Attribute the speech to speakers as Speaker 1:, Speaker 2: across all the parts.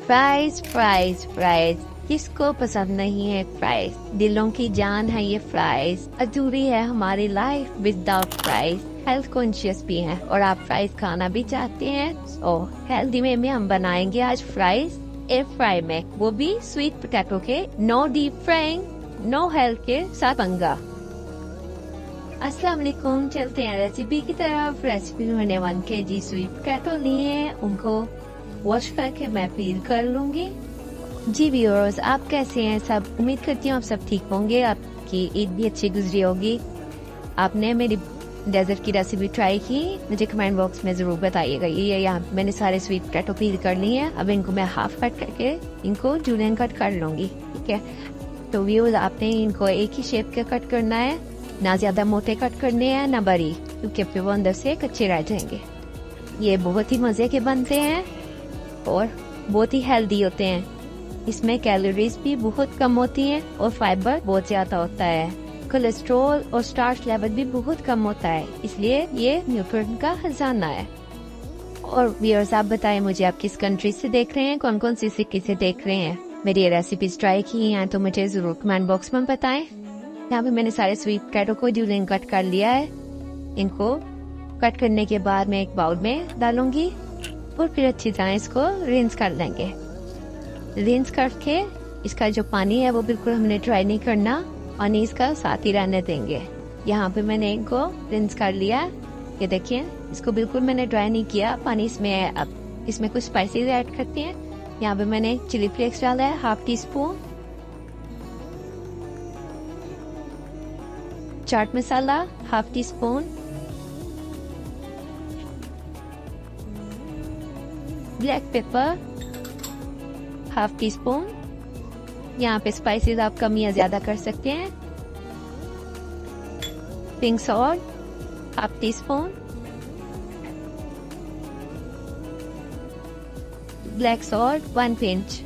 Speaker 1: Fries fries fries, किसको पसंद नहीं है फ्राइज। दिलों की जान है ये फ्राइज। अधूरी है हमारी life without fries. Health conscious भी हैं और आप फ्राइज खाना भी चाहते हैं, तो हेल्दी वे में हम बनाएंगे आज फ्राइज एयर फ्राई में, वो भी स्वीट पोटैटो के। No deep frying, no health के साथ पंगा। अस्सलाम वालेकुम, चलते हैं रेसिपी की तरफ। रेसिपी में मैंने 1 kg स्वीट पोटैटो लिए हैं, उनको वॉश करके मैं पील कर लूंगी। जी व्यूअर्स, आप कैसे हैं सब? उम्मीद करती हूँ आप सब ठीक होंगे, आपकी ईद भी अच्छी गुजरी होगी। आपने मेरी डेजर्ट की रेसिपी ट्राई की, मुझे कमेंट बॉक्स में जरूर बताइएगा। ये यहाँ मैंने सारे स्वीट पोटैटो पील कर लिए हैं। अब इनको मैं हाफ कट करके इनको जूलियन कट कर लूंगी, ठीक है। तो व्यूअर्स, आपने इनको एक ही शेप के कट करना है, ना ज्यादा मोटे कट करने हैं ना बड़ी, क्योंकि फिर वो अंदर से कच्चे रह जाएंगे। ये बहुत ही मजे के बनते हैं और बहुत ही हेल्दी होते हैं। इसमें कैलोरीज भी बहुत कम होती हैं और फाइबर बहुत ज्यादा होता है। कोलेस्ट्रॉल और स्टार्च लेवल भी बहुत कम होता है, इसलिए ये न्यूट्रिएंट का खजाना है। और व्यूअर्स, आप बताएं मुझे, आप किस कंट्री से देख रहे हैं, कौन कौन सी सिटी से देख रहे हैं। मेरी ये रेसिपीज ट्राई की हैं तो मुझे जरूर कमेंट बॉक्स में बताएं। यहाँ पे मैंने सारे स्वीट पोटैटो को जूलियन कट कर लिया है। इनको कट करने के बाद मैं एक बाउल में डालूंगी और फिर अच्छी तरह इसको रिंस कर लेंगे। रिंस करके इसका जो पानी है वो बिल्कुल हमने ड्राई नहीं करना, पानी इसका साथ ही रहने देंगे। यहाँ पे मैंने इनको रिंस कर लिया, ये देखिए, इसको बिल्कुल मैंने ड्राई नहीं किया, पानी इसमें है। अब इसमें कुछ स्पाइसेस ऐड करते हैं। यहाँ पे मैंने चिली फ्लेक्स डाला है ½ teaspoon, chaat masala ½ teaspoon, black pepper ½ teaspoon. यहाँ पे स्पाइसेस आप कम या ज्यादा कर सकते हैं। Pink salt ½ teaspoon, black salt 1 pinch.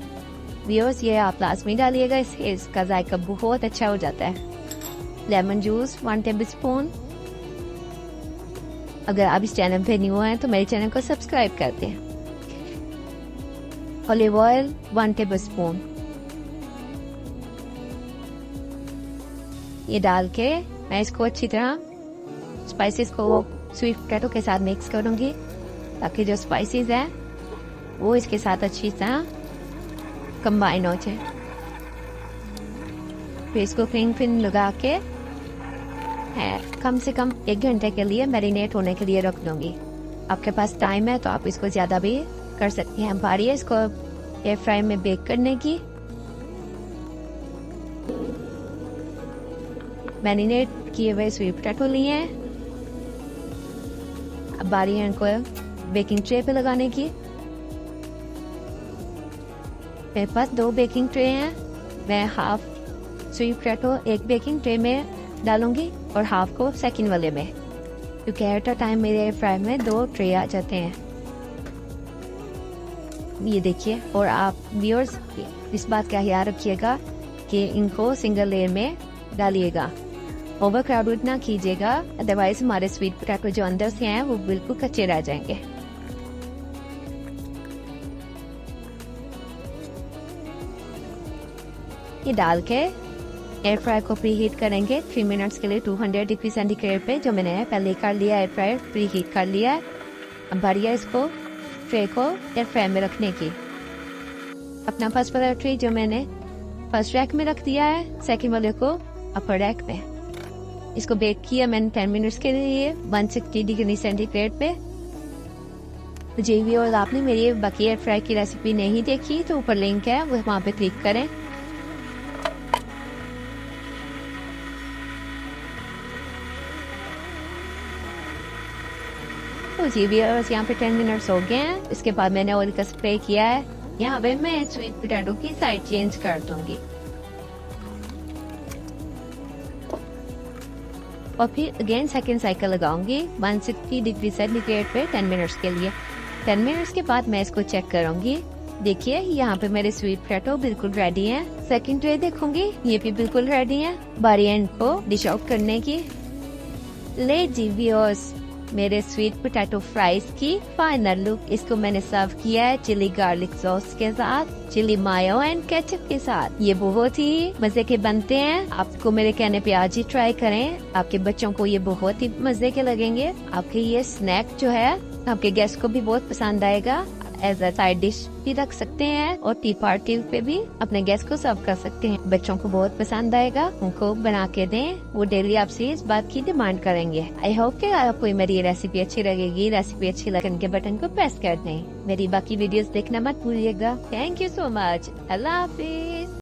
Speaker 1: Viewers, ये आप लाजमी डालिएगा, इसका जायका बहुत अच्छा हो जाता है। Lemon juice 1 tablespoon. अगर आप इस चैनल पे न्यू हैं तो मेरे चैनल को सब्सक्राइब कर दें। Olive oil 1 tablespoon. ये डाल के मैं इसको अच्छी तरह स्पाइसेस को स्वीट पोटैटो के साथ मिक्स करूंगी, ताकि जो स्पाइसेस हैं वो इसके साथ अच्छी तरह कंबाइन हो जाए। फिर इसको क्लिंग पिन लगा के कम से कम 1 घंटे के लिए मैरिनेट होने के लिए रख दूंगी। आपके पास टाइम है तो आप इसको ज्यादा भी कर सकते हैं। बारी है इसको एयर फ्राई में बेक करने की। मैरिनेट किए हुए स्वीट पोटैटो लिए हैं। अब बारी है इनको बेकिंग ट्रे पे लगाने की। मेरे पास 2 बेकिंग ट्रे हैं। मैं हाफ स्वीट पोटैटो एक बेकिंग ट्रे में डालूंगी और हाफ को सेकंड वाले में, क्योंकि एट अ टाइम मेरे एयर फ्राई में 2 ट्रे आ जाते हैं। ये देखिए, और आप व्यूअर्स इस बात का ख्याल रखिएगा कि इनको सिंगल लेयर में डालिएगा, ओवर क्राउडेड ना कीजिएगा, अदरवाइज हमारे स्वीट पोटैटो जो अंदर से हैं वो बिल्कुल कच्चे रह जाएंगे। ये डाल के एयर फ्राई को प्री हीट करेंगे 3 मिनट्स के लिए 200 डिग्री सेंटीग्रेड पे, जो मैंने पहले कर लिया, एयर फ्राई प्री हीट कर लिया है। अब बढ़िया इसको ट्रे को एयर फ्राई में रखने की। अपना फर्स्ट वाला ट्रे जो मैंने फर्स्ट रैक में रख दिया है, सेकंड वाले को अपर रैक में। इसको बेक किया मैंने 10 मिनट्स के लिए 160 डिग्री सेंटीग्रेड पे। जी भी, और आपने मेरी बाकी एयर फ्राई की रेसिपी नहीं देखी तो ऊपर लिंक है, वो वहाँ पे क्लिक करें। तो जी व्यूअर्स, यहाँ पे 10 मिनट्स हो गए हैं। इसके बाद मैंने ऑयल का स्प्रे किया है। यहाँ पे मैं स्वीट पोटैटो की साइड चेंज कर दूंगी और फिर अगेन सेकेंड साइकिल लगाऊंगी 160 डिग्री सेंटीग्रेड पे 10 मिनट्स के लिए। 10 मिनट्स के बाद मैं इसको चेक करूंगी। देखिए, यहाँ पे मेरे स्वीट पोटैटो बिल्कुल रेडी हैं। सेकंड ट्रे देखूंगी, ये भी बिल्कुल रेडी हैं। बारी है इनको डिश आउट करने की। ले जी व्यूअर्स, मेरे स्वीट पोटैटो फ्राइज की फाइनल लुक। इसको मैंने सर्व किया है चिली गार्लिक सॉस के साथ, चिली मायो एंड केचप के साथ। ये बहुत ही मजे के बनते हैं। आपको मेरे कहने पे आज ही ट्राई करें, आपके बच्चों को ये बहुत ही मजे के लगेंगे। आपके ये स्नैक जो है आपके गेस्ट को भी बहुत पसंद आएगा। एज अ साइड डिश भी रख सकते हैं और टी पार्टी पे भी अपने गेस्ट को सर्व कर सकते हैं। बच्चों को बहुत पसंद आएगा, उनको बना के दें, वो डेली आपसे इस बात की डिमांड करेंगे। आई होप कि आपको मेरी ये रेसिपी अच्छी लगेगी। रेसिपी अच्छी लगने के बटन को प्रेस कर दें। मेरी बाकी वीडियोस देखना मत भूलिएगा। Thank you so much. Allah Hafiz.